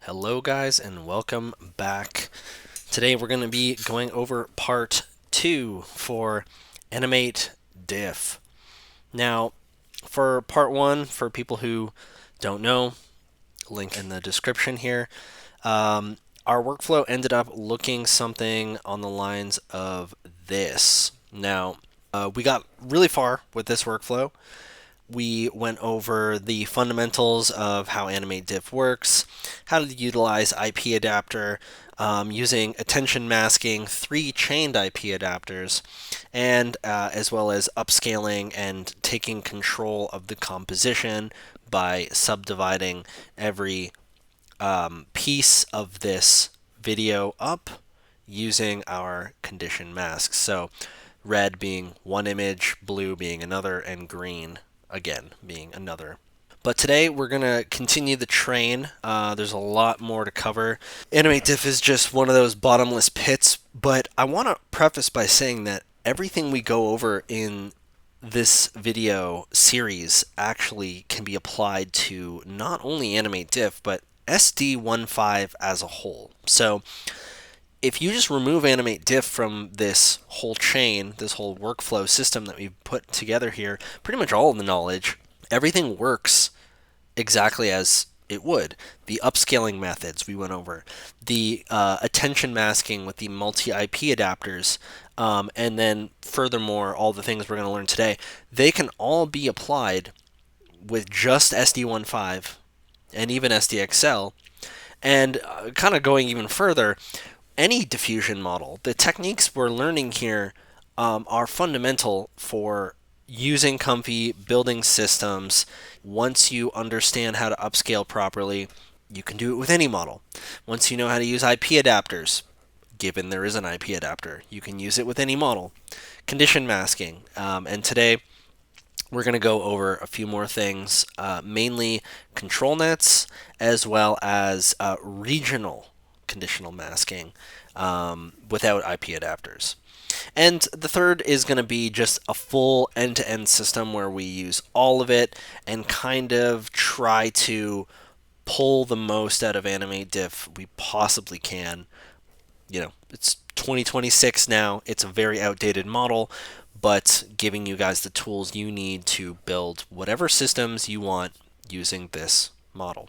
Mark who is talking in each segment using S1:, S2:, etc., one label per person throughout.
S1: Hello guys and welcome back. Today we're going to be going over part 2 for Animatediff. Now for part 1, for people who don't know, link in the description here, our workflow ended up looking something on the lines of this. Now we got really far with this workflow. We went over the fundamentals of how Animatediff works, how to utilize IP adapter, using attention masking, 3 chained IP adapters, and as well as upscaling and taking control of the composition by subdividing every piece of this video up using our condition masks. So red being one image, blue being another, and green again being another. But today we're going to continue the train. There's a lot more to cover. Animatediff is just one of those bottomless pits, but I want to preface by saying that everything we go over in this video series actually can be applied to not only Animatediff, but SD15 as a whole. So if you just remove Animatediff from this whole chain, this whole workflow system that we've put together here, pretty much all of the knowledge, everything works exactly as it would. The upscaling methods we went over, the attention masking with the multi-IP adapters, and then furthermore, all the things we're going to learn today, they can all be applied with just SD15 and even SDXL. And kind of going even further, any diffusion model, the techniques we're learning here are fundamental for using Comfy, building systems. Once you understand how to upscale properly, you can do it with any model. Once you know how to use IP adapters, given there is an IP adapter, you can use it with any model. Condition masking, and today we're going to go over a few more things, mainly control nets as well as regional conditional masking without IP adapters. And the third is going to be just a full end-to-end system where we use all of it and kind of try to pull the most out of Animatediff we possibly can. You know, it's 2026 now. It's a very outdated model, but giving you guys the tools you need to build whatever systems you want using this model.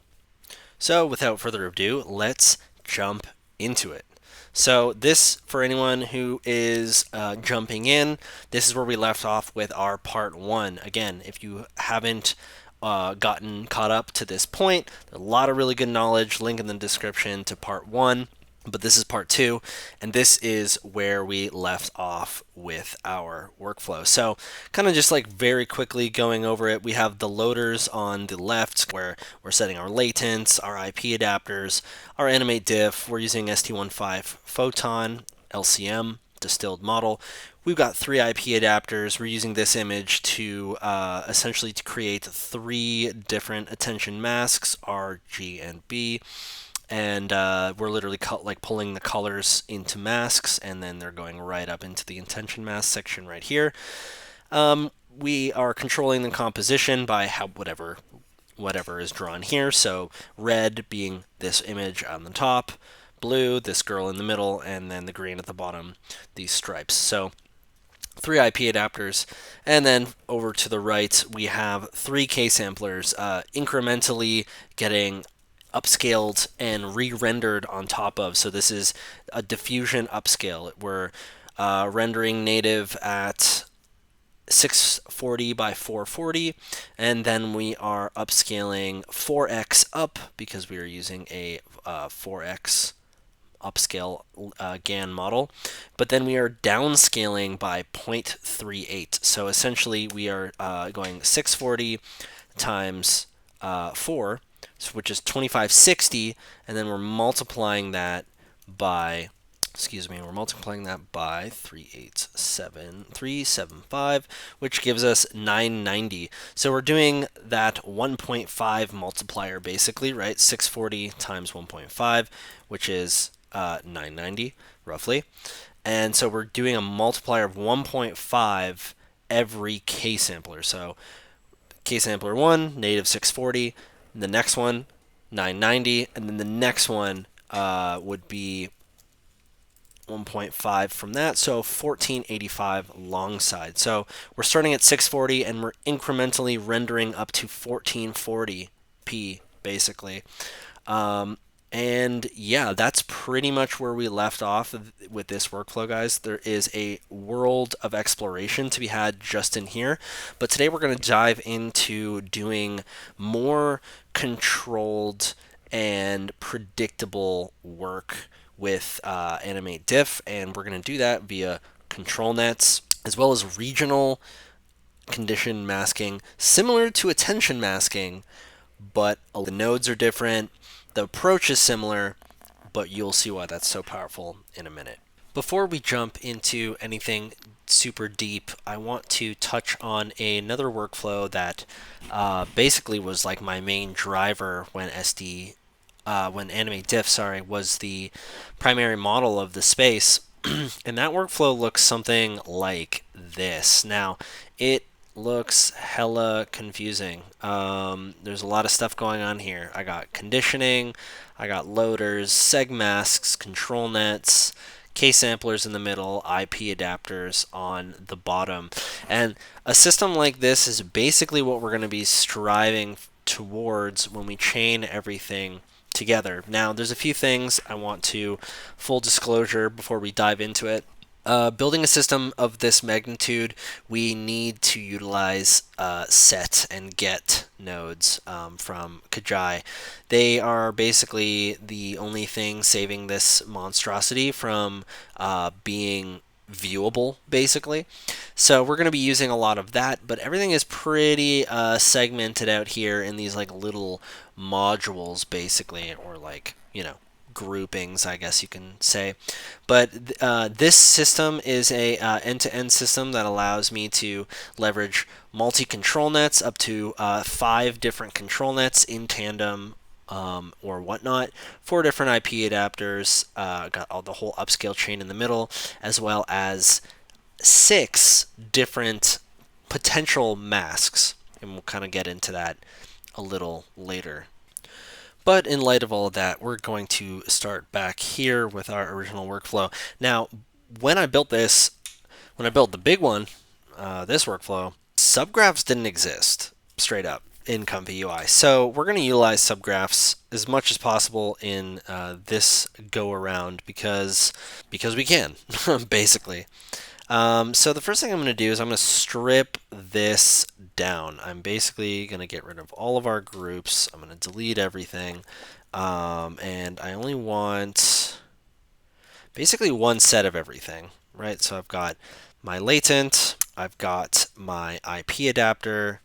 S1: So without further ado, let's jump into it. So this, for anyone who is jumping in, this is where we left off with our part 1. Again, if you haven't gotten caught up to this point, a lot of really good knowledge, link in the description to part 1. But this is part 2, and this is where we left off with our workflow. So kind of just like very quickly going over it, we have the loaders on the left where we're setting our latents, our IP adapters, our Animatediff. We're using ST15 Photon, LCM, distilled model. We've got 3 IP adapters. We're using this image to essentially to create 3 different attention masks, R, G, and B. And we're literally pulling the colors into masks, and then they're going right up into the intention mask section right here. We are controlling the composition by whatever is drawn here. So red being this image on the top, blue, this girl in the middle, and then the green at the bottom, these stripes. So 3 IP adapters, and then over to the right we have 3 K samplers incrementally getting upscaled and re-rendered on top of. So this is a diffusion upscale. We're rendering native at 640 by 440, and then we are upscaling 4x up because we are using a 4x upscale GAN model, but then we are downscaling by 0.38. So essentially we are going 640 times 4, which is 2560, and then we're multiplying that by, we're multiplying that by 375, which gives us 990. So we're doing that 1.5 multiplier basically, right? 640 times 1.5, which is 990 roughly. And so we're doing a multiplier of 1.5 every K sampler. So K sampler 1, native 640. The next one, 990, and then the next one would be 1.5 from that, so 1485 long side. So we're starting at 640 and we're incrementally rendering up to 1440p basically. And yeah, that's pretty much where we left off with this workflow, guys. There is a world of exploration to be had just in here, but today we're going to dive into doing more controlled and predictable work with Animatediff, and we're going to do that via control nets as well as regional condition masking, similar to attention masking, but the nodes are different. The approach is similar, but you'll see why that's so powerful in a minute. Before we jump into anything super deep, I want to touch on another workflow that basically was like my main driver when when Animatediff, was the primary model of the space. And that workflow looks something like this. Now, it looks hella confusing. There's a lot of stuff going on here. I got conditioning, I got loaders, seg masks, control nets, K-samplers in the middle, IP adapters on the bottom. And a system like this is basically what we're going to be striving towards when we chain everything together. Now, there's a few things I want to full disclosure before we dive into it. Building a system of this magnitude, we need to utilize set and get nodes from Kajai. They are basically the only thing saving this monstrosity from being viewable, basically. So we're going to be using a lot of that, but everything is pretty segmented out here in these like little modules, basically, or like, groupings, I guess you can say. But this system is a end-to-end system that allows me to leverage multi-control nets, up to 5 different control nets in tandem or whatnot, 4 different IP adapters, got all the whole upscale chain in the middle, as well as 6 different potential masks, and we'll kind of get into that a little later. But in light of all of that, we're going to start back here with our original workflow. Now, when I built this, when I built the big one, this workflow, subgraphs didn't exist straight up in ComfyUI. So we're going to utilize subgraphs as much as possible in this go around because we can, basically. So the first thing I'm going to do is I'm going to strip this down. I'm basically going to get rid of all of our groups. I'm going to delete everything. And I only want basically one set of everything, right? So I've got my latent, I've got my IP adapter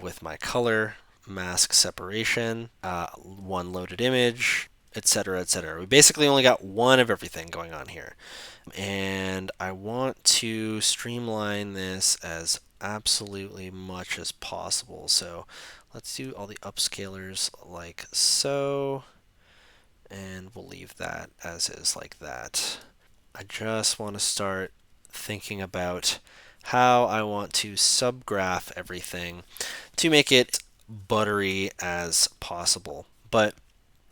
S1: with my color, mask separation, one loaded image, etc., etc. We basically only got one of everything going on here. And I want to streamline this as absolutely much as possible. So let's do all the upscalers like so, and we'll leave that as is like that. I just want to start thinking about how I want to subgraph everything to make it buttery as possible. But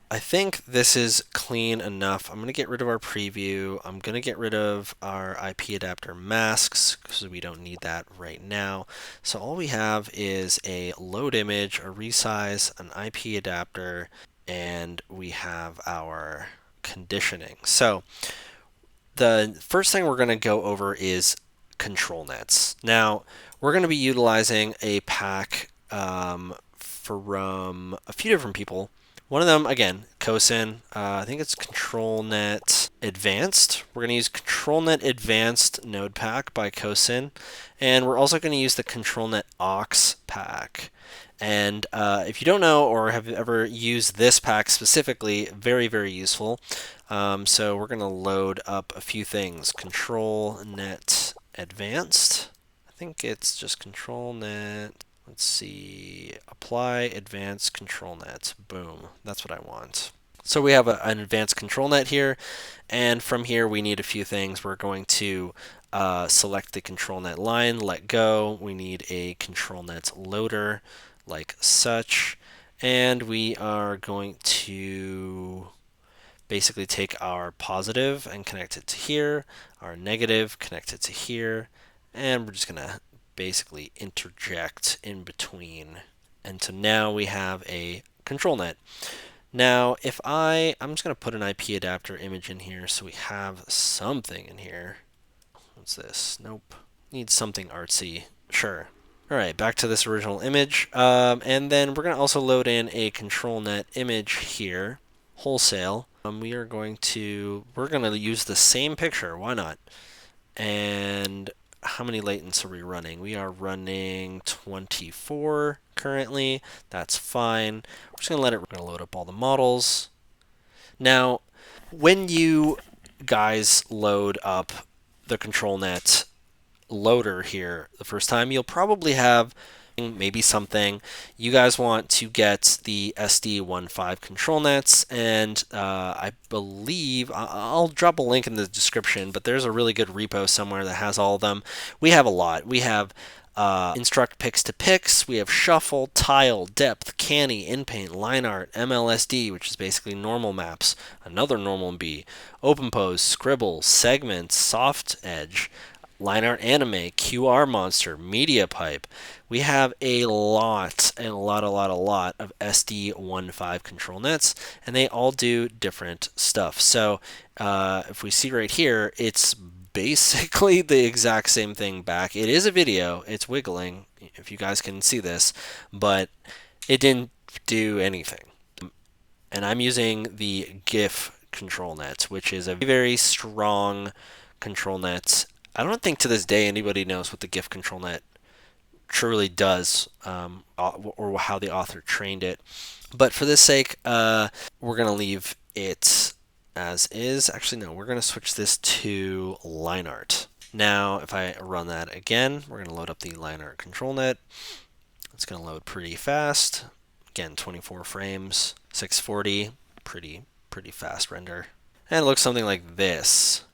S1: I think this is clean enough. I'm going to get rid of our preview. I'm going to get rid of our IP adapter masks because we don't need that right now. So all we have is a load image, a resize, an IP adapter, and we have our conditioning. So the first thing we're going to go over is control nets. Now, we're going to be utilizing a pack from a few different people. One of them, again, CoSyn. I think it's ControlNet Advanced. We're going to use ControlNet Advanced Node Pack by CoSyn. And we're also going to use the ControlNet Aux pack. And if you don't know or have ever used this pack specifically, very, very useful. So we're going to load up a few things. ControlNet Advanced. I think it's just ControlNet. Let's see, apply advanced control net. Boom, that's what I want. So we have an advanced control net here, and from here we need a few things. We're going to select the control net line, let go. We need a control net loader like such, And we are going to basically take our positive and connect it to here, our negative, connect it to here, and we're just going to basically interject in between. And so now we have a control net. Now, if I'm just going to put an IP adapter image in here so we have something in here. What's this? Nope. Need something artsy. Sure. All right, back to this original image. And then we're going to also load in a control net image here, wholesale. We're going to use the same picture. Why not? And how many latents are we running? We are running 24 currently. That's fine. We're just going to let it. We're going to load up all the models. Now, when you guys load up the control net loader here the first time, you'll probably have maybe something. You guys want to get the SD15 control nets, and I believe I'll drop a link in the description, but there's a really good repo somewhere that has all of them. We have a lot. We have instruct pix to pix, we have shuffle, tile, depth, canny, inpaint, line art, MLSD, which is basically normal maps, another normal B, OpenPose, scribble, segment, soft edge, line art anime, QR monster, media pipe. We have a lot and a lot of SD15 control nets, and they all do different stuff. So if we see right here, it's basically the exact same thing back. It is a video, it's wiggling, if you guys can see this, but it didn't do anything. And I'm using the GIF control net, which is a very strong control net. I don't think to this day anybody knows what the GIF control net truly does, or how the author trained it. But for this sake, we're going to leave it as is. Actually, no, we're going to switch this to line art. Now, if I run that again, we're going to load up the line art control net. It's going to load pretty fast. Again, 24 frames, 640, pretty fast render. And it looks something like this.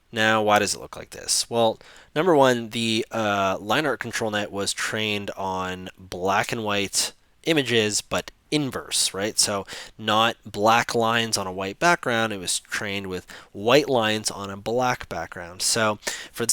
S1: Now, why does it look like this? Well, number one, the line art control net was trained on black and white images, but inverse, right? So not black lines on a white background. It was trained with white lines on a black background. So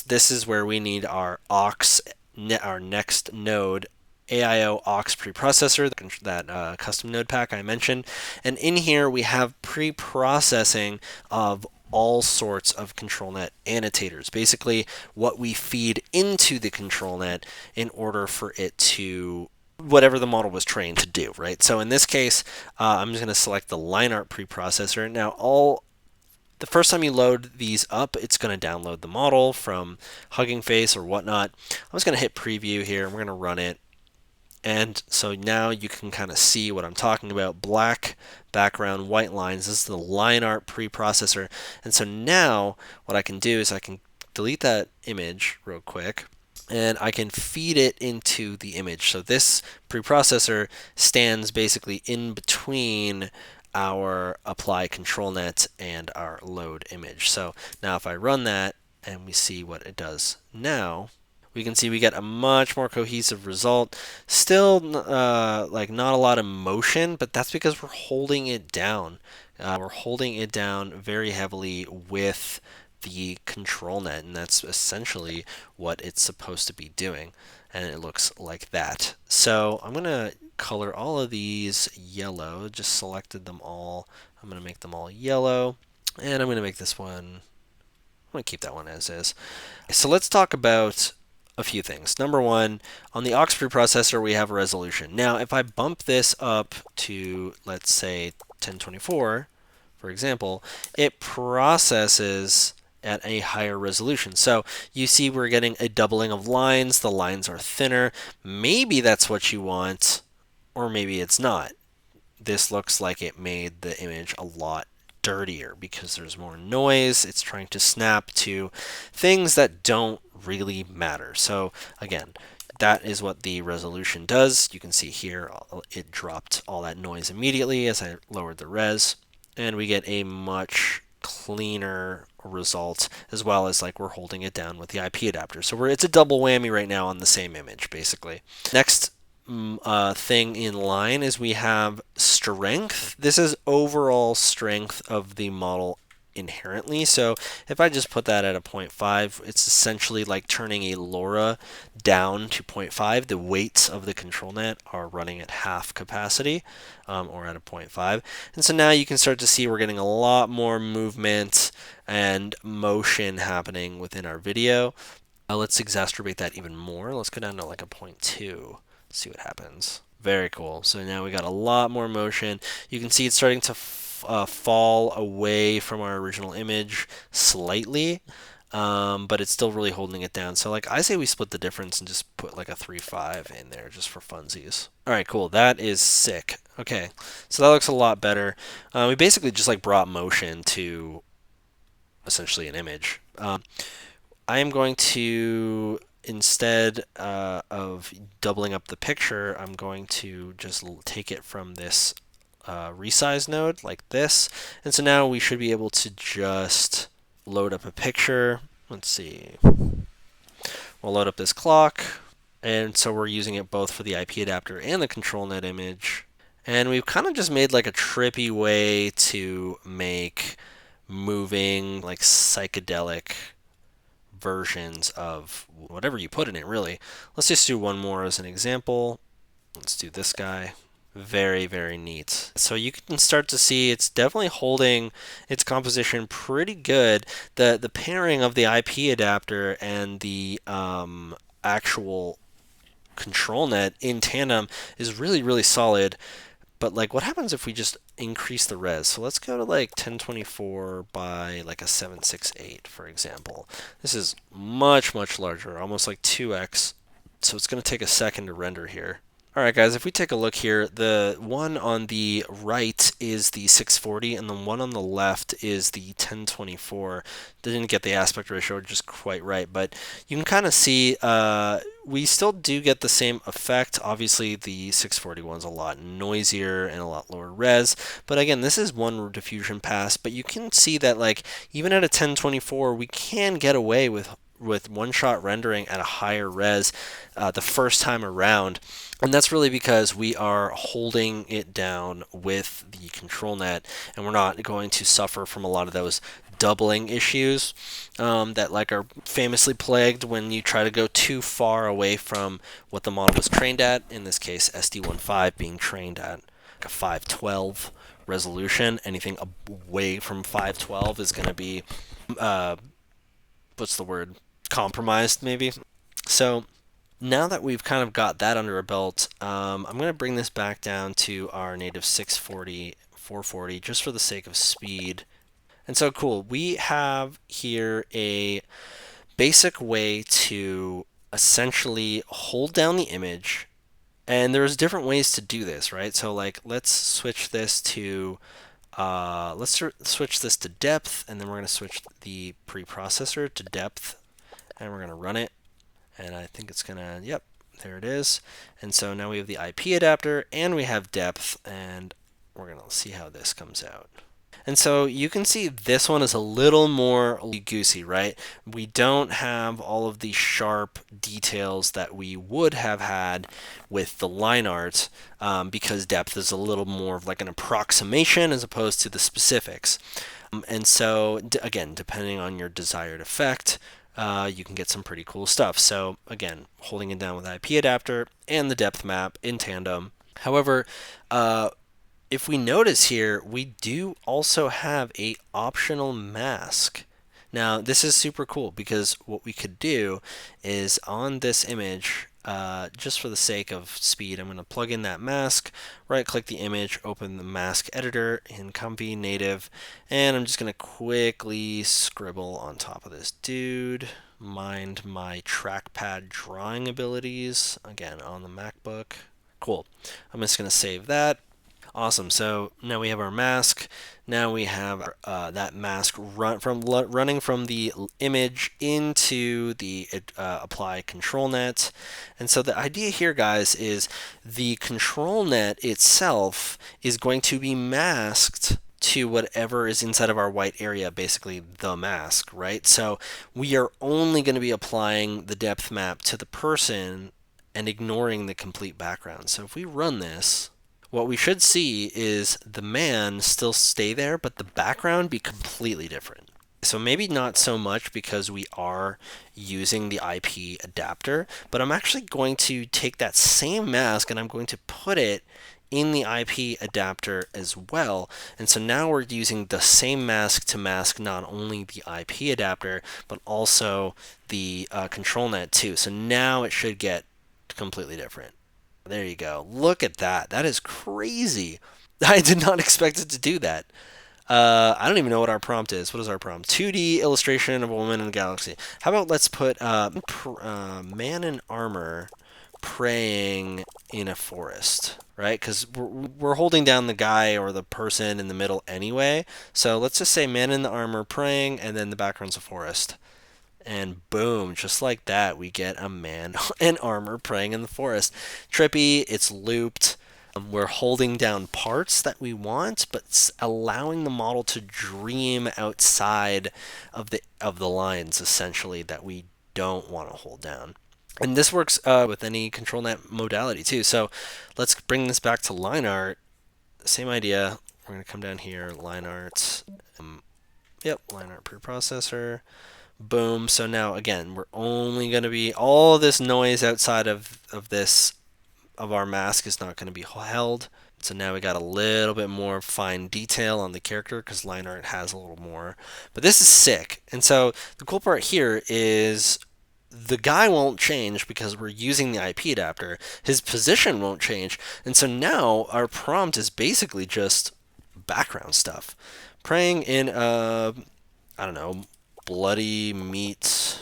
S1: this is where we need our our next node AIO aux preprocessor, that custom node pack I mentioned. And in here we have pre-processing of all sorts of control net annotators, basically what we feed into the control net in order for it to whatever the model was trained to do, right? So in this case, I'm just going to select the line art preprocessor. Now, the first time you load these up, it's going to download the model from Hugging Face or whatnot. I'm just going to hit preview here, and we're going to run it. And so now you can kind of see what I'm talking about. Black background, white lines. This is the line art preprocessor. And so now what I can do is I can delete that image real quick, and I can feed it into the image. So this preprocessor stands basically in between our apply control net and our load image. So now if I run that and we see what it does now, we can see we get a much more cohesive result. Still, like not a lot of motion, but that's because we're holding it down. We're holding it down very heavily with the control net, and that's essentially what it's supposed to be doing. And it looks like that. So I'm going to color all of these yellow. Just selected them all. I'm going to make them all yellow, and I'm going to make this one, I'm going to keep that one as is. So let's talk about a few things. Number one, on the aux preprocessor, we have a resolution. Now, if I bump this up to, let's say, 1024, for example, it processes at a higher resolution. So you see we're getting a doubling of lines. The lines are thinner. Maybe that's what you want, or maybe it's not. This looks like it made the image a lot dirtier because there's more noise. It's trying to snap to things that don't really matter. So again, that is what the resolution does. You can see here it dropped all that noise immediately as I lowered the res, and we get a much cleaner result, as well as like we're holding it down with the IP adapter. So it's a double whammy right now on the same image, basically. Next thing in line is we have strength. This is overall strength of the model inherently. So if I just put that at a 0.5, it's essentially like turning a LoRa down to 0.5. The weights of the control net are running at half capacity, or at a 0.5. And so now you can start to see we're getting a lot more movement and motion happening within our video. Let's exacerbate that even more. Let's go down to like a 0.2. See what happens. Very cool. So now we got a lot more motion. You can see it's starting to fall away from our original image slightly, but it's still really holding it down. So like I say we split the difference and just put like a 3.5 in there just for funsies. All right, cool. That is sick. Okay, so that looks a lot better. We basically just like brought motion to essentially an image. I am going to, instead of doubling up the picture, I'm going to just take it from this resize node like this. And so now we should be able to just load up a picture. Let's see. We'll load up this clock. And so we're using it both for the IP adapter and the control net image. And we've kind of just made like a trippy way to make moving, like psychedelic versions of whatever you put in it, really. Let's just do one more as an example. Let's do this guy. Very, very neat. So you can start to see it's definitely holding its composition pretty good. The pairing of the IP adapter and the actual control net in tandem is really, really solid. But like, what happens if we just increase the res? So let's go to like 1024 by like a 768, for example. This is much, much larger, almost like 2x. So it's going to take a second to render here. All right, guys, if we take a look here, the one on the right is the 640, and the one on the left is the 1024. Didn't get the aspect ratio just quite right, but you can kind of see we still do get the same effect. Obviously, the 640 one's a lot noisier and a lot lower res, but again, this is one diffusion pass, but you can see that like even at a 1024, we can get away with one-shot rendering at a higher res the first time around. And that's really because we are holding it down with the control net, and we're not going to suffer from a lot of those doubling issues that like are famously plagued when you try to go too far away from what the model was trained at. In this case, SD15 being trained at like a 512 resolution. Anything away from 512 is going to be what's the word? Compromised, maybe. So now that we've kind of got that under our belt, I'm going to bring this back down to our native 640, 440, just for the sake of speed. And so cool, we have here a basic way to essentially hold down the image, and there's different ways to do this, right? So like, let's switch this to switch this to depth, and then we're going to switch the preprocessor to depth, and we're going to run it. And I think it's going to, yep, there it is. And so now we have the IP adapter and we have depth, and we're going to see how this comes out. And so you can see this one is a little more goosey, right? We don't have all of the sharp details that we would have had with the line art because depth is a little more of like an approximation as opposed to the specifics. And so, again, depending on your desired effect, you can get some pretty cool stuff. So again, holding it down with IP adapter and the depth map in tandem. However, if we notice here, we do also have a optional mask. Now this is super cool because what we could do is on this image, just for the sake of speed, I'm going to plug in that mask, right click the image, open the mask editor in Comfy Native, and I'm just going to quickly scribble on top of this dude. Mind my trackpad drawing abilities, again on the MacBook. Cool. I'm just going to save that. Awesome. So now we have our mask. Now we have that mask running from the image into the apply control net. And so the idea here, guys, is the control net itself is going to be masked to whatever is inside of our white area, basically the mask, right? So we are only going to be applying the depth map to the person and ignoring the complete background. So if we run this, what we should see is the man still stay there, but the background be completely different. So maybe not so much because we are using the IP adapter, but I'm actually going to take that same mask and I'm going to put it in the IP adapter as well. And so now we're using the same mask to mask not only the IP adapter, but also the control net too. So now it should get completely different. There you go. Look at that. That is crazy. I did not expect it to do that. I don't even know what our prompt is. What is our prompt? 2D illustration of a woman in a galaxy. How about let's put man in armor praying in a forest, right? Because we're holding down the guy or the person in the middle anyway. So let's just say man in the armor praying, and then the background's a forest. And boom, just like that, we get a man in armor praying in the forest. Trippy, it's looped. We're holding down parts that we want, but allowing the model to dream outside of the lines, essentially, that we don't want to hold down. And this works with any control net modality too. So let's bring this back to line art. Same idea. We're going to come down here, line art. Yep, line art preprocessor. Boom. So now again, we're only going to be all this noise outside of this of our mask is not going to be held. So now we got a little bit more fine detail on the character because line art has a little more. But this is sick. And so the cool part here is the guy won't change because we're using the IP adapter. His position won't change. And so now our prompt is basically just background stuff. Praying in a, I don't know, bloody meat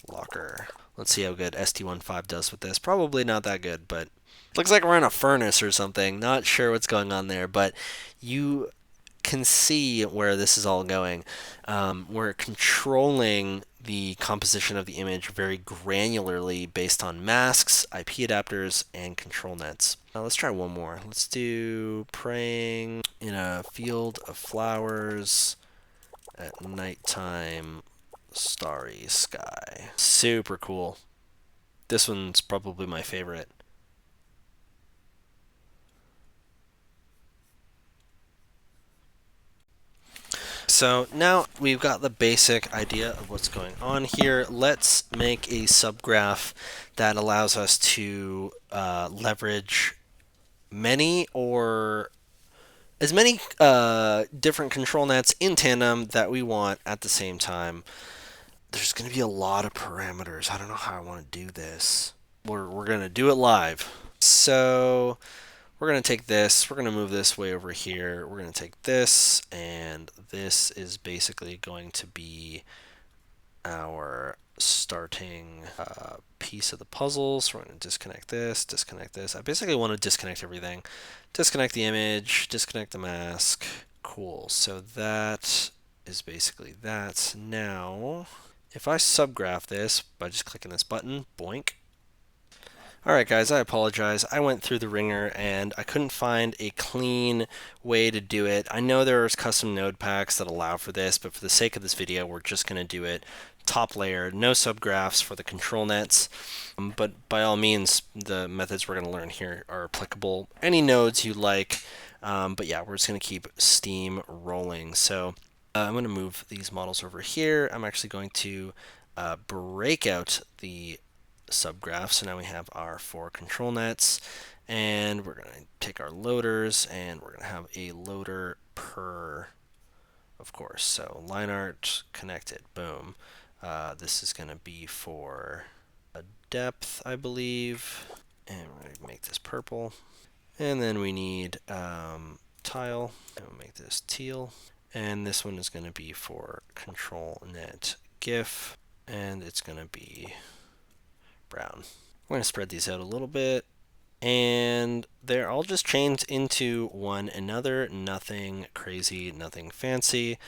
S1: locker. Let's see how good ST15 does with this. Probably not that good, but looks like we're in a furnace or something. Not sure what's going on there, but you can see where this is all going. We're controlling the composition of the image very granularly based on masks, IP adapters, and control nets. Now let's try one more. Let's do praying in a field of flowers at nighttime, starry sky. Super cool. This one's probably my favorite. So now we've got the basic idea of what's going on here. Let's make a subgraph that allows us to leverage many or as many different control nets in tandem that we want at the same time. There's going to be a lot of parameters. I don't know how I want to do this. We're going to do it live. So we're going to take this, we're going to move this way over here, we're going to take this, and this is basically going to be our starting piece of the puzzle. So we're going to disconnect this, disconnect this. I basically want to disconnect everything. Disconnect the image, disconnect the mask. Cool, so that is basically that. Now, if I subgraph this by just clicking this button, boink. Alright guys, I apologize. I went through the ringer and I couldn't find a clean way to do it. I know there's custom node packs that allow for this, but for the sake of this video, we're just going to do it top layer, no subgraphs for the control nets. But by all means, the methods we're going to learn here are applicable. Any nodes you like, but yeah, we're just going to keep steam rolling. So I'm going to move these models over here. I'm actually going to break out the subgraph. So now we have our 4 control nets, and we're going to take our loaders, and we're going to have a loader per, of course. So line art connected, boom. This is going to be for a depth, I believe, and we're going to make this purple. And then we need tile, and we'll make this teal. And this one is going to be for control net GIF, and it's going to be brown. We're going to spread these out a little bit, and they're all just chained into one another. Nothing crazy, nothing fancy.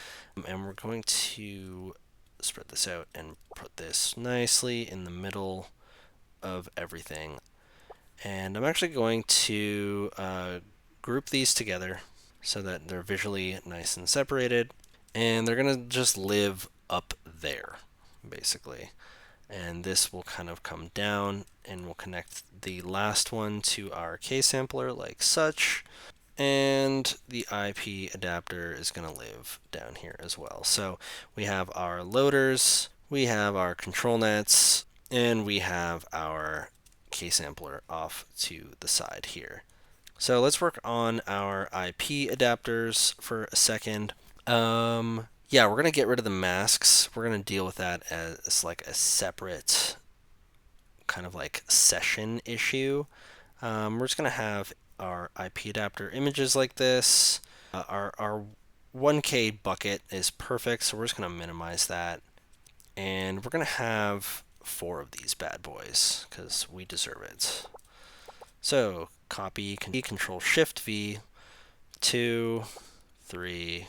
S1: And we're going to spread this out and put this nicely in the middle of everything. And I'm actually going to group these together so that they're visually nice and separated, and they're going to just live up there, basically. And this will kind of come down and we'll connect the last one to our K-sampler like such. And the IP adapter is going to live down here as well. So we have our loaders, we have our control nets, and we have our K-sampler off to the side here. So let's work on our IP adapters for a second. Yeah, we're going to get rid of the masks. We're going to deal with that as like a separate kind of like session issue. We're just going to have our IP adapter images like this. Our 1K bucket is perfect, so we're just going to minimize that. And we're going to have 4 of these bad boys because we deserve it. So copy, Control Shift V, 2, 3,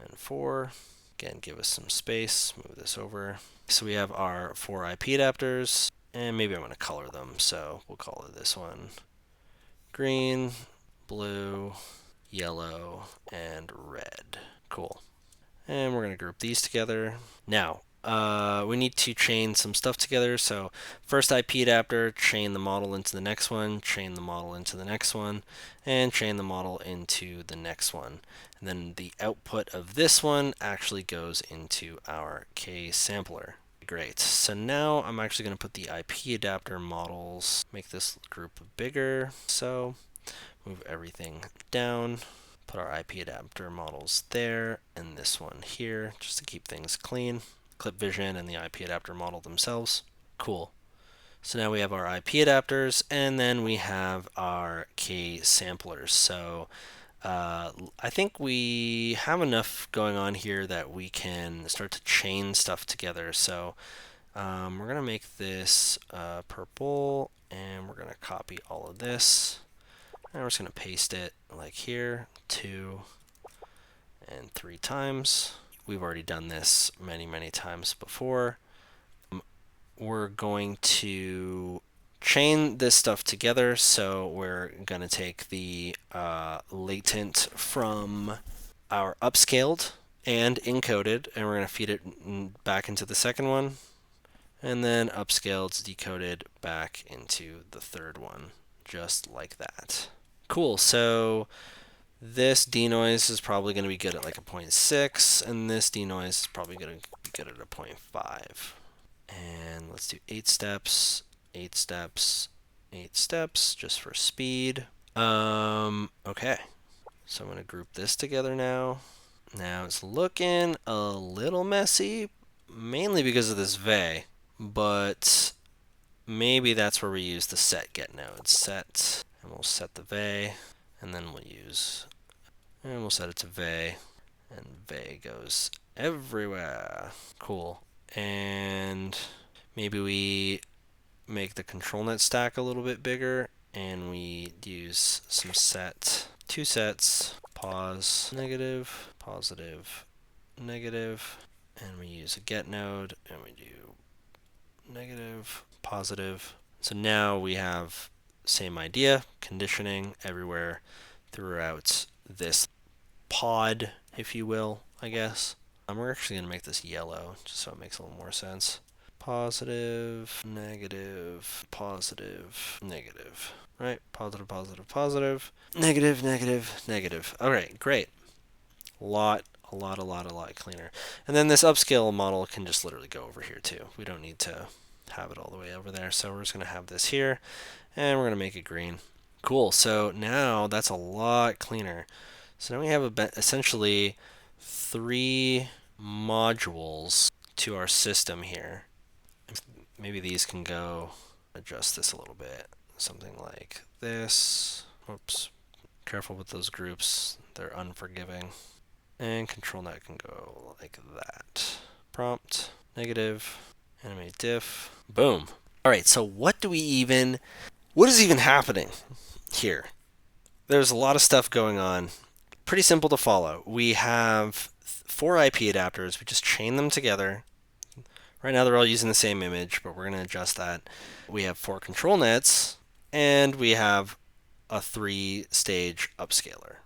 S1: and 4. Again, give us some space, move this over. So we have our 4 IP adapters, and maybe I'm going to color them. So we'll color this one green, blue, yellow, and red. Cool. And we're going to group these together. Now, we need to chain some stuff together. So first IP adapter, chain the model into the next one, chain the model into the next one, and chain the model into the next one. And then the output of this one actually goes into our K sampler. Great. So now I'm actually going to put the IP adapter models, make this group bigger. So move everything down. Put our IP adapter models there and this one here just to keep things clean. Clip Vision and the IP adapter model themselves. Cool. So now we have our IP adapters and then we have our K samplers. So I think we have enough going on here that we can start to chain stuff together. So we're going to make this purple and we're going to copy all of this. And we're just going to paste it like here, 2 and 3 times. We've already done this many, many times before. We're going to chain this stuff together. So we're going to take the latent from our upscaled and encoded, and we're going to feed it back into the second one. And then upscaled, decoded back into the third one, just like that. Cool, so this denoise is probably going to be good at like a 0.6, and this denoise is probably going to be good at a 0.5. And let's do 8 steps, 8 steps, 8 steps, just for speed. Okay, so I'm going to group this together now. Now it's looking a little messy, mainly because of this V, but maybe that's where we use the set get node. Set, and we'll set the V, and then we'll set it to V, and V goes everywhere. Cool. And maybe we make the control net stack a little bit bigger, and we use some set, 2 sets, pause, negative, positive, negative, and we use a get node, and we do negative, positive. So now we have same idea, conditioning everywhere throughout this pod, if you will, I guess. We're actually going to make this yellow, just so it makes a little more sense. Positive, negative, positive, negative. Right? Positive, positive, positive. Negative, negative, negative. All right, great. A lot cleaner. And then this upscale model can just literally go over here too. We don't need to have it all the way over there. So we're just going to have this here, and we're going to make it green. Cool. So now that's a lot cleaner. So now we have essentially 3 modules to our system here. Maybe these can go, adjust this a little bit. Something like this. Oops. Careful with those groups. They're unforgiving. And control net can go like that. Prompt, negative, Animatediff, boom. All right, so what is even happening here? There's a lot of stuff going on. Pretty simple to follow. We have 4 IP adapters. We just chain them together. Right now they're all using the same image, but we're going to adjust that. We have 4 control nets, and we have a 3-stage upscaler.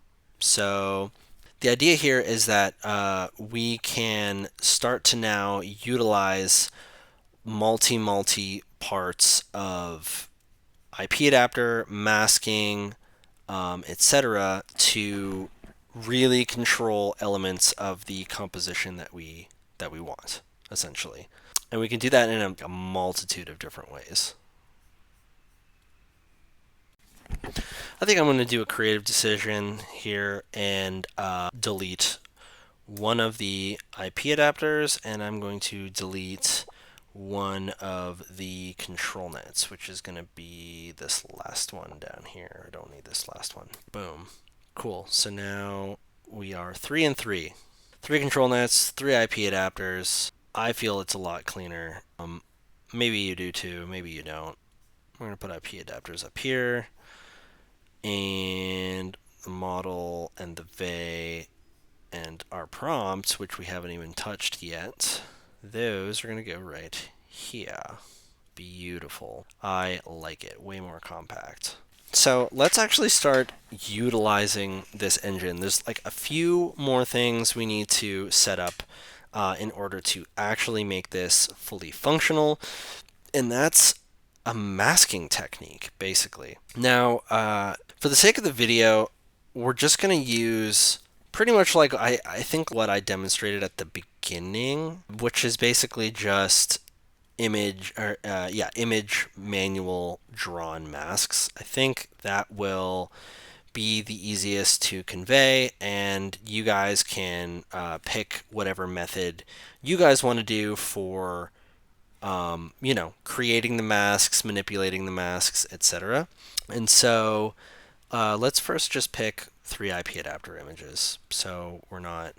S1: So the idea here is that we can start to now utilize multi parts of IP adapter, masking, etc., to really control elements of the composition that we want, essentially. And we can do that in a multitude of different ways. I think I'm going to do a creative decision here and delete one of the IP adapters, and I'm going to delete one of the control nets, which is going to be this last one down here. I don't need this last one. Boom. Cool. So now we are 3 and 3. 3 control nets, 3 IP adapters. I feel it's a lot cleaner. Maybe you do too, maybe you don't. We're going to put IP adapters up here. And the model and the VE and our prompts, which we haven't even touched yet, those are going to go right here. Beautiful. I like it. Way more compact. So let's actually start utilizing this engine. There's like a few more things we need to set up in order to actually make this fully functional, and that's a masking technique, basically. Now, for the sake of the video, we're just going to use pretty much like I think what I demonstrated at the beginning, which is basically just image manual drawn masks. I think that will be the easiest to convey, and you guys can pick whatever method you guys want to do for creating the masks, manipulating the masks, etc. And so let's first just pick 3 IP adapter images. So we're not,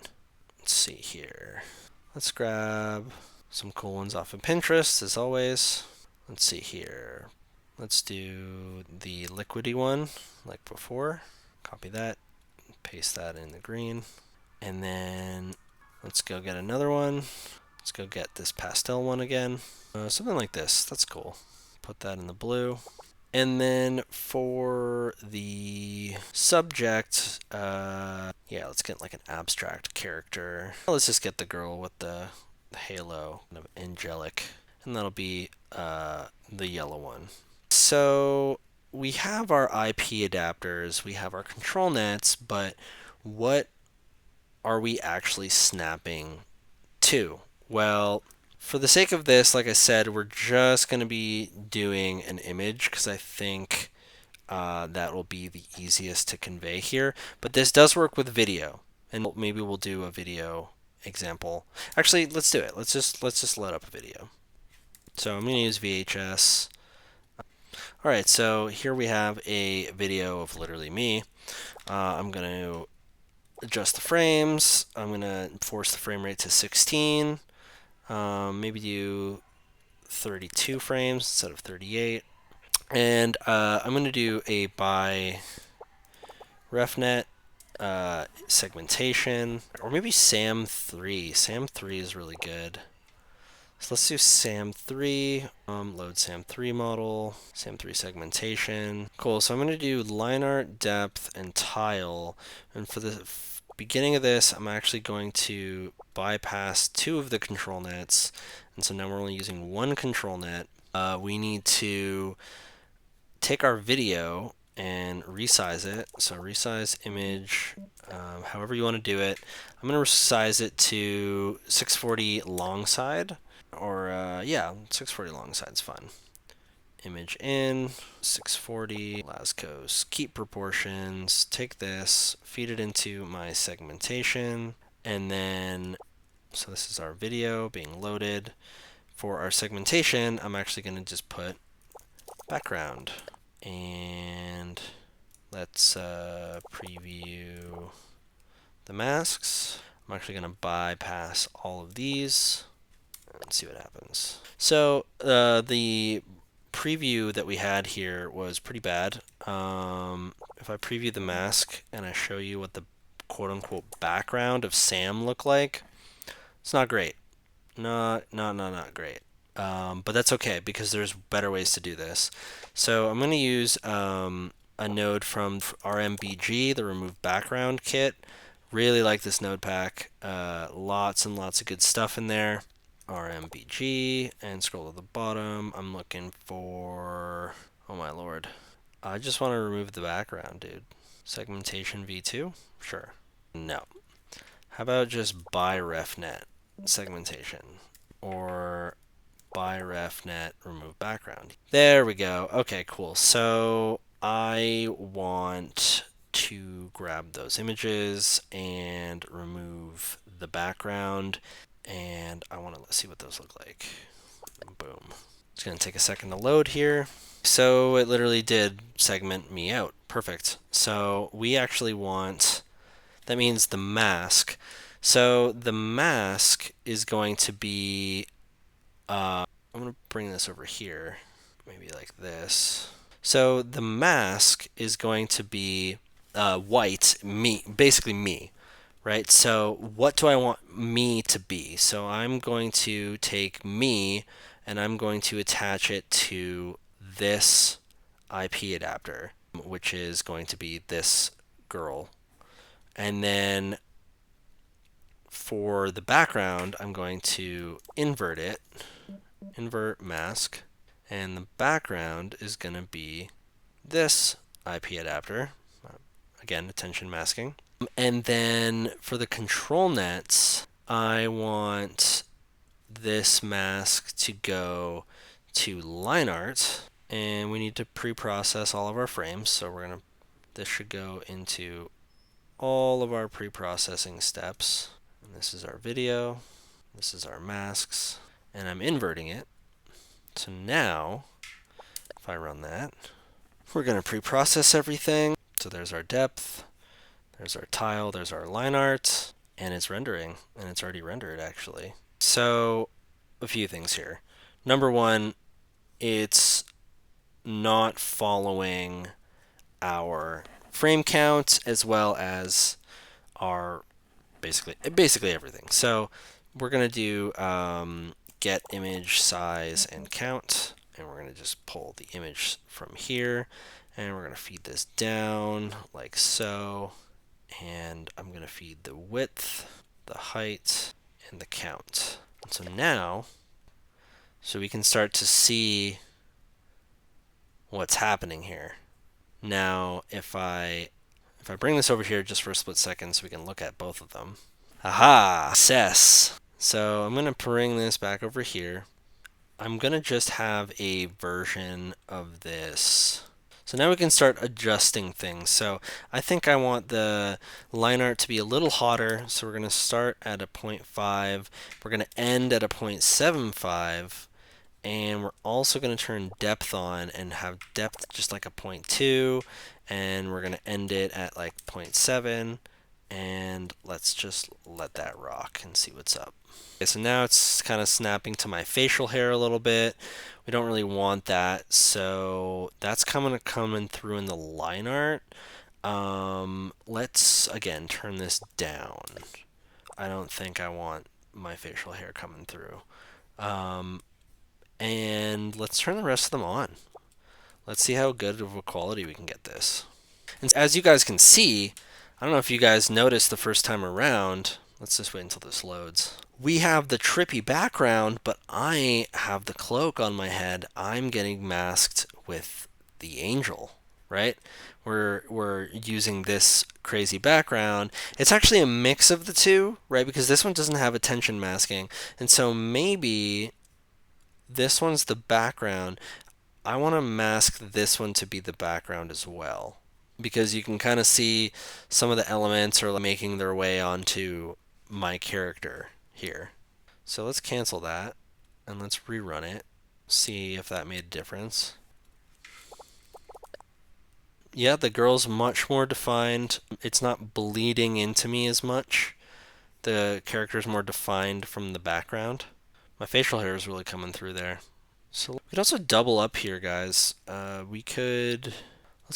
S1: let's see here. Let's grab some cool ones off of Pinterest, as always. Let's see here. Let's do the liquidy one, like before. Copy that, paste that in the green. And then let's go get another one. Let's go get this pastel one again. Something like this. That's cool. Put that in the blue. And then for the subject, let's get like an abstract character. Let's just get the girl with the halo, kind of angelic, and that'll be the yellow one. So we have our IP adapters, we have our control nets, but what are we actually snapping to? Well, for the sake of this, like I said, we're just going to be doing an image because I think that will be the easiest to convey here. But this does work with video, and maybe we'll do a video example. Actually, let's do it. Let's just load up a video. So I'm going to use VHS. All right, so here we have a video of literally me. I'm going to adjust the frames. I'm going to force the frame rate to 16. Maybe do 32 frames instead of 38. And I'm going to do a by RefNet segmentation, or maybe SAM3. SAM3 is really good. So let's do SAM3, load SAM3 model, SAM3 segmentation. Cool, so I'm going to do line art, depth, and tile. And for the beginning of this, I'm actually going to bypass 2 of the control nets. And so now we're only using 1 control net. We need to take our video and resize it. So resize image, however you want to do it. I'm going to resize it to 640 long side. Or 640 long side's fine. Image in, 640, Lascos, keep proportions, take this, feed it into my segmentation, and then, so this is our video being loaded. For our segmentation, I'm actually going to just put background, and let's preview the masks. I'm actually going to bypass all of these. Let's see what happens. So the preview that we had here was pretty bad. If I preview the mask and I show you what the quote-unquote background of Sam looked like, it's not great. Not great. But that's okay because there's better ways to do this. So I'm going to use a node from RMBG, the Remove Background Kit. Really like this node pack. Lots and lots of good stuff in there. RMBG and scroll to the bottom. I'm looking for, oh my lord. I just want to remove the background, dude. Segmentation v2? Sure. No. How about just by refnet segmentation? Or by refnet remove background. There we go. Okay, cool. So I want to grab those images and remove the background. And I want to see what those look like. Boom. It's going to take a second to load here. So it literally did segment me out. Perfect. So we actually want, that means the mask. So the mask is going to be, I'm going to bring this over here, maybe like this. So the mask is going to be white, me, basically me, right? So what do I want me to be? So I'm going to take me and I'm going to attach it to this IP adapter, which is going to be this girl. And then for the background, I'm going to invert it, invert mask, and the background is going to be this IP adapter. Again, attention masking. And then for the control nets, I want this mask to go to line art, and we need to pre-process all of our frames. So we're gonna, this should go into all of our pre-processing steps. And this is our video, this is our masks, and I'm inverting it. So now, if I run that, we're gonna pre-process everything. So there's our depth, there's our tile, there's our line art, and it's rendering, and it's already rendered actually. So a few things here. Number one, it's not following our frame count as well as our basically everything. So we're gonna do get image size and count, and we're gonna just pull the image from here, and we're gonna feed this down like so, and I'm gonna feed the width, the height, and the count. And so now, so we can start to see what's happening here. Now, if I bring this over here just for a split second so we can look at both of them. Aha! Success! So I'm going to bring this back over here. I'm going to just have a version of this. So now we can start adjusting things. So I think I want the line art to be a little hotter. So we're going to start at a 0.5. We're going to end at a 0.75. And we're also going to turn depth on and have depth just like a 0.2. And we're going to end it at like 0.7. And let's just let that rock and see what's up. Okay, so now it's kind of snapping to my facial hair a little bit. We don't really want that, so that's coming through in the line art. Let's again turn this down. I don't think I want my facial hair coming through. And let's turn the rest of them on. Let's see how good of a quality we can get this. And as you guys can see, I don't know if you guys noticed the first time around. Let's just wait until this loads. We have the trippy background, but I have the cloak on my head. I'm getting masked with the angel, right? We're using this crazy background. It's actually a mix of the two, right? Because this one doesn't have attention masking. And so maybe this one's the background. I want to mask this one to be the background as well, because you can kind of see some of the elements are making their way onto my character here. So let's cancel that and let's rerun it, see if that made a difference. Yeah, the girl's much more defined. It's not bleeding into me as much. The character's more defined from the background. My facial hair is really coming through there. So we could also double up here, guys. Let's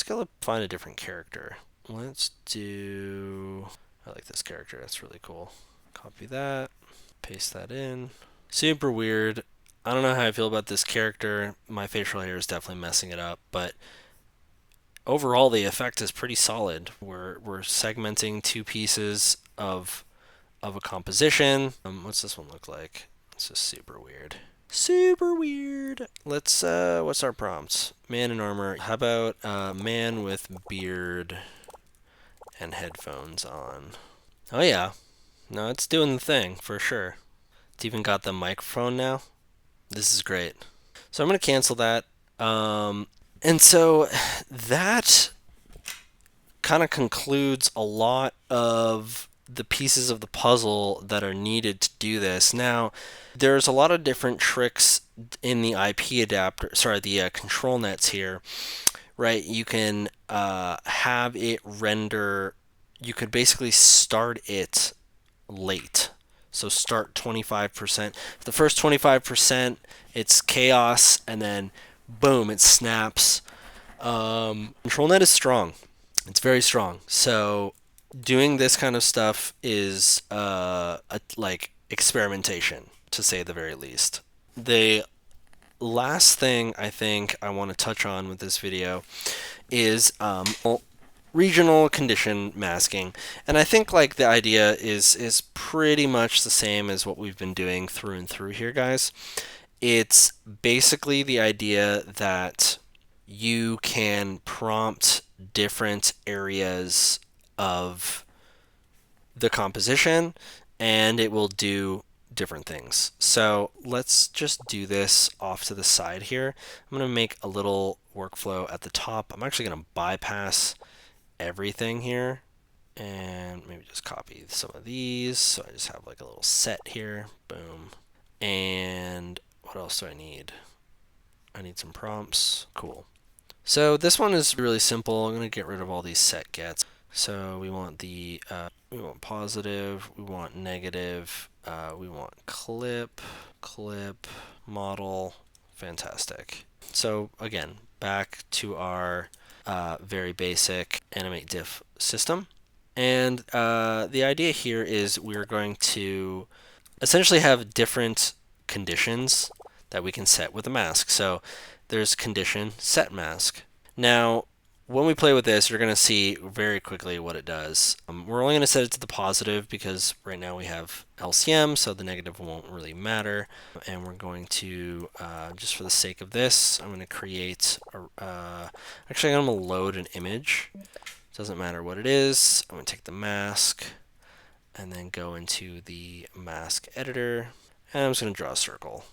S1: go find a different character. Let's do, I like this character, that's really cool. Copy that, paste that in. Super weird. I don't know how I feel about this character. My facial hair is definitely messing it up, but overall the effect is pretty solid. We're segmenting two pieces of a composition. What's this one look like? This is super weird. Super weird. Let's, what's our prompts? Man in armor. How about man with beard and headphones on? Oh yeah. No, it's doing the thing, for sure. It's even got the microphone now. This is great. So I'm going to cancel that. And so that kind of concludes a lot of the pieces of the puzzle that are needed to do this. Now, there's a lot of different tricks in the IP adapter, the control nets here, right? You can have it render, you could basically start it late. So start 25%. The first 25%, it's chaos, and then boom, it snaps. Control net is strong. It's very strong. So doing this kind of stuff is like experimentation, to say the very least. The last thing I think I want to touch on with this video is regional condition masking, and I think like the idea is pretty much the same as what we've been doing through and through here, guys. It's basically the idea that you can prompt different areas of the composition and it will do different things. So let's just do this off to the side here. I'm going to make a little workflow at the top. I'm actually going to bypass everything here and maybe just copy some of these. So I just have like a little set here. Boom. And what else do I need? I need some prompts. Cool. So this one is really simple. I'm going to get rid of all these set gets. So we want we want positive, we want negative, we want clip, model. Fantastic. So again, back to our very basic Animatediff system. And the idea here is we're going to essentially have different conditions that we can set with a mask. So there's condition set mask. Now, when we play with this, you're going to see very quickly what it does. We're only going to set it to the positive because right now we have LCM, so the negative won't really matter. And we're going to, just for the sake of this, I'm going to create, actually I'm going to load an image. Doesn't matter what it is. I'm going to take the mask and then go into the mask editor. And I'm just going to draw a circle.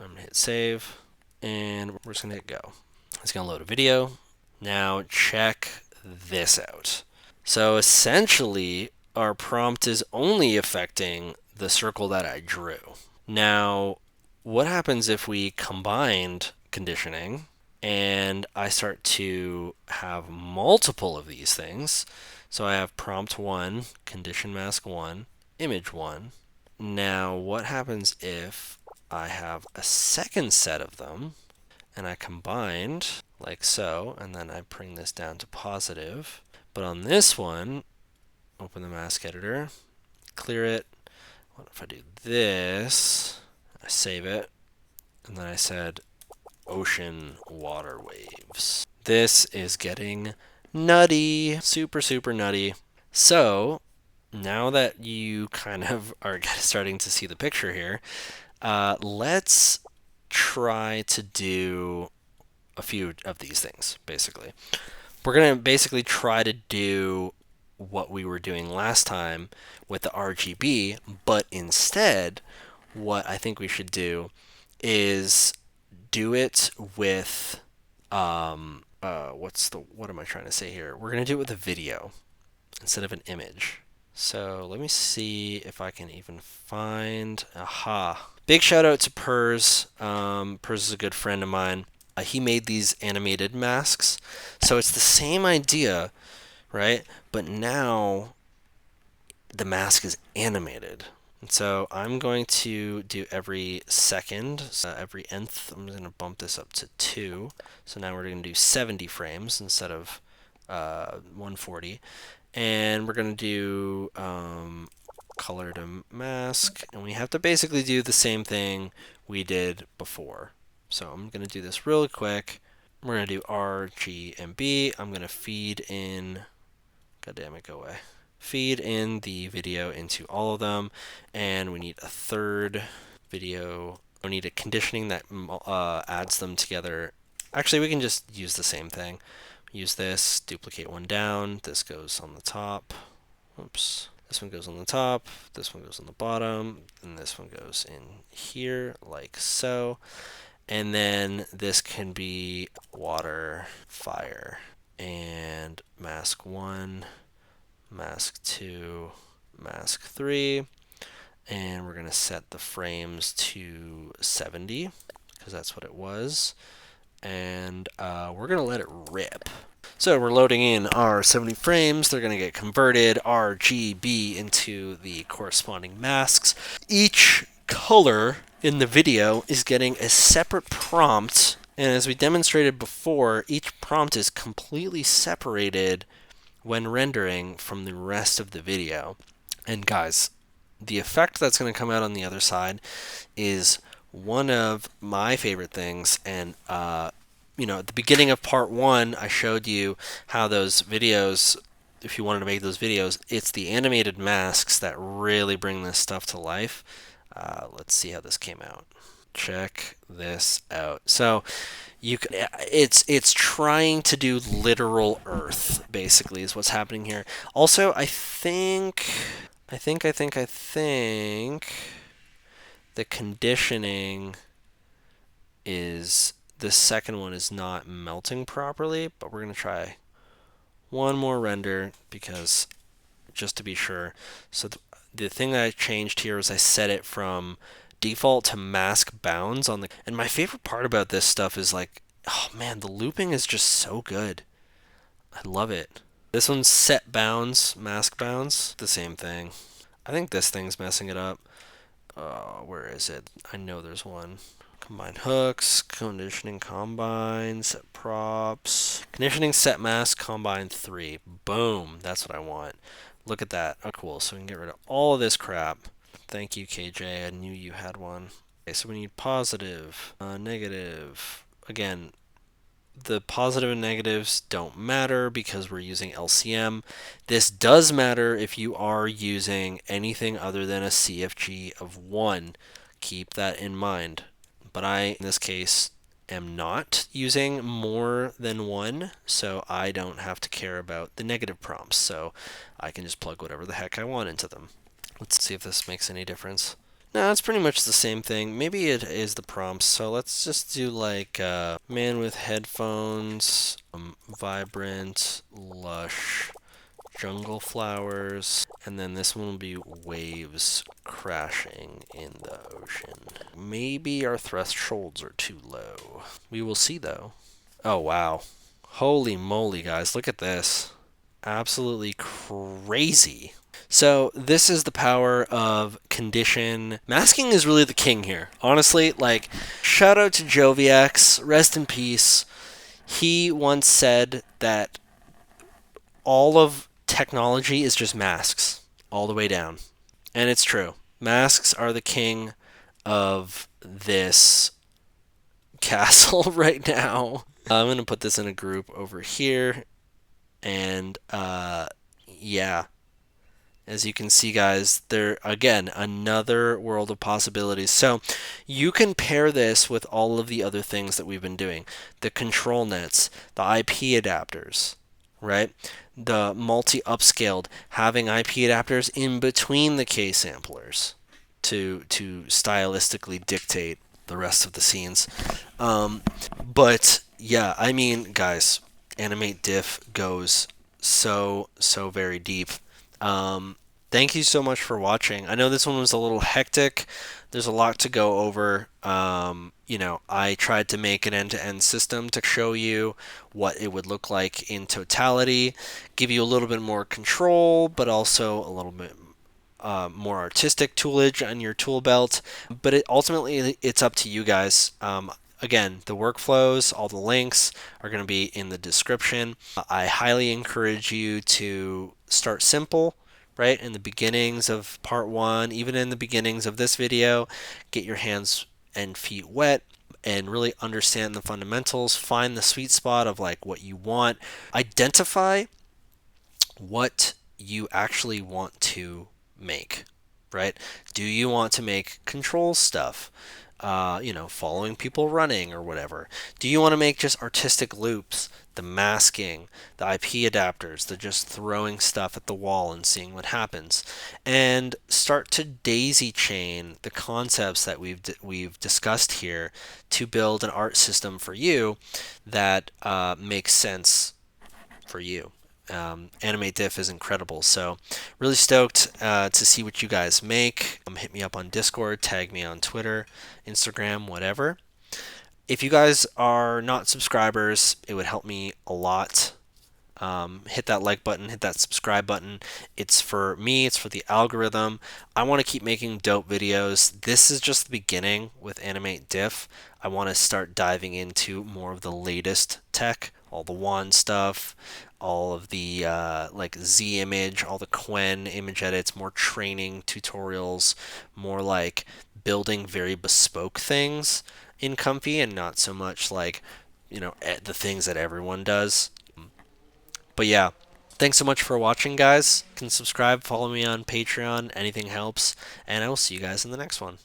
S1: I'm going to hit save, and we're just going to hit go. It's going to load a video. Now check this out. So essentially, our prompt is only affecting the circle that I drew. Now, what happens if we combined conditioning and I start to have multiple of these things? So I have prompt 1, condition mask 1, image 1. Now, what happens if I have a second set of them and I combined like so, and then I bring this down to positive. But on this one, open the mask editor, clear it. What if I do this? I save it, and then I said ocean water waves. This is getting nutty, super, super nutty. So now that you kind of are starting to see the picture here, let's try to do a few of these things, basically. We're going to basically try to do what we were doing last time with the RGB, but instead, what I think we should do is do it with, what am I trying to say here? We're going to do it with a video instead of an image. So let me see if I can even find, aha. Big shout out to Pers. Pers is a good friend of mine. He made these animated masks. So it's the same idea, right? But now the mask is animated. And so I'm going to do every second, every nth. I'm going to bump this up to 2. So now we're going to do 70 frames instead of 140. And we're going to do color to mask. And we have to basically do the same thing we did before. So I'm going to do this really quick. We're going to do R, G, and B. I'm going to feed in, god damn it, go away. Feed in the video into all of them. And we need a third video. We need a conditioning that adds them together. Actually, we can just use the same thing. Use this, duplicate one down. This goes on the top. Oops. This one goes on the top, this one goes on the bottom, and this one goes in here like so. And then this can be water, fire, and mask 1, mask 2, mask 3. And we're going to set the frames to 70 because that's what it was. And we're going to let it rip. So we're loading in our 70 frames. They're going to get converted RGB into the corresponding masks. Each color in the video is getting a separate prompt. And as we demonstrated before, each prompt is completely separated when rendering from the rest of the video. And guys, the effect that's going to come out on the other side is one of my favorite things. And at the beginning of part 1, I showed you how those videos, if you wanted to make those videos, it's the animated masks that really bring this stuff to life. Let's see how this came out. Check this out. So it's trying to do literal Earth, basically, is what's happening here. Also, I think the conditioning is, the second one is not melting properly, but we're going to try one more render because just to be sure. So the thing that I changed here is I set it from default to mask bounds on the, and my favorite part about this stuff is like, oh man, the looping is just so good. I love it. This one's set bounds, mask bounds, the same thing. I think this thing's messing it up. Where is it? I know there's one. Combine hooks, conditioning combine, set props, conditioning set mask, combine 3. Boom, that's what I want. Look at that. Oh, cool. So we can get rid of all of this crap. Thank you, KJ. I knew you had one. Okay, so we need positive, negative. Again, the positive and negatives don't matter because we're using LCM. This does matter if you are using anything other than a CFG of 1. Keep that in mind. But I, in this case, am not using more than 1, so I don't have to care about the negative prompts. So I can just plug whatever the heck I want into them. Let's see if this makes any difference. No, it's pretty much the same thing. Maybe it is the prompts. So let's just do like man with headphones, vibrant, lush, jungle flowers, and then this one will be waves crashing in the ocean. Maybe our thresholds are too low. We will see though. Oh wow. Holy moly, guys, look at this. Absolutely crazy. So this is the power of condition. Masking is really the king here. Honestly, like, shout out to Joviax, rest in peace. He once said that all of technology is just masks all the way down. And it's true. Masks are the king of this castle right now. I'm going to put this in a group over here. And yeah. As you can see, guys, there, again, another world of possibilities. So you can pair this with all of the other things that we've been doing. The control nets, the IP adapters, right? The multi-upscaled, having IP adapters in between the K-samplers to stylistically dictate the rest of the scenes. But yeah, I mean, guys, Animatediff goes so very deep. Thank you so much for watching. I know this one was a little hectic. There's a lot to go over. I tried to make an end-to-end system to show you what it would look like in totality, give you a little bit more control, but also a little bit more artistic toolage on your tool belt. But ultimately, it's up to you guys. Again, the workflows, all the links are going to be in the description. I highly encourage you to start simple, right? In the beginnings of part 1, even in the beginnings of this video, get your hands and feet wet and really understand the fundamentals. Find the sweet spot of like what you want. Identify what you actually want to make. right? Do you want to make control stuff? Following people running or whatever. Do you want to make just artistic loops, the masking, the IP adapters, the just throwing stuff at the wall and seeing what happens, and start to daisy chain the concepts that we've discussed here to build an art system for you that makes sense for you. Animatediff is incredible. So, really stoked to see what you guys make. Hit me up on Discord, tag me on Twitter, Instagram, whatever. If you guys are not subscribers, it would help me a lot. Hit that like button, hit that subscribe button. It's for me, it's for the algorithm. I want to keep making dope videos. This is just the beginning with Animatediff. I want to start diving into more of the latest tech, all the wand stuff, all of the like Z image, all the Quen image edits, more training tutorials, more like building very bespoke things in Comfy and not so much like, the things that everyone does. But yeah, thanks so much for watching, guys. You can subscribe, follow me on Patreon, anything helps, and I will see you guys in the next one.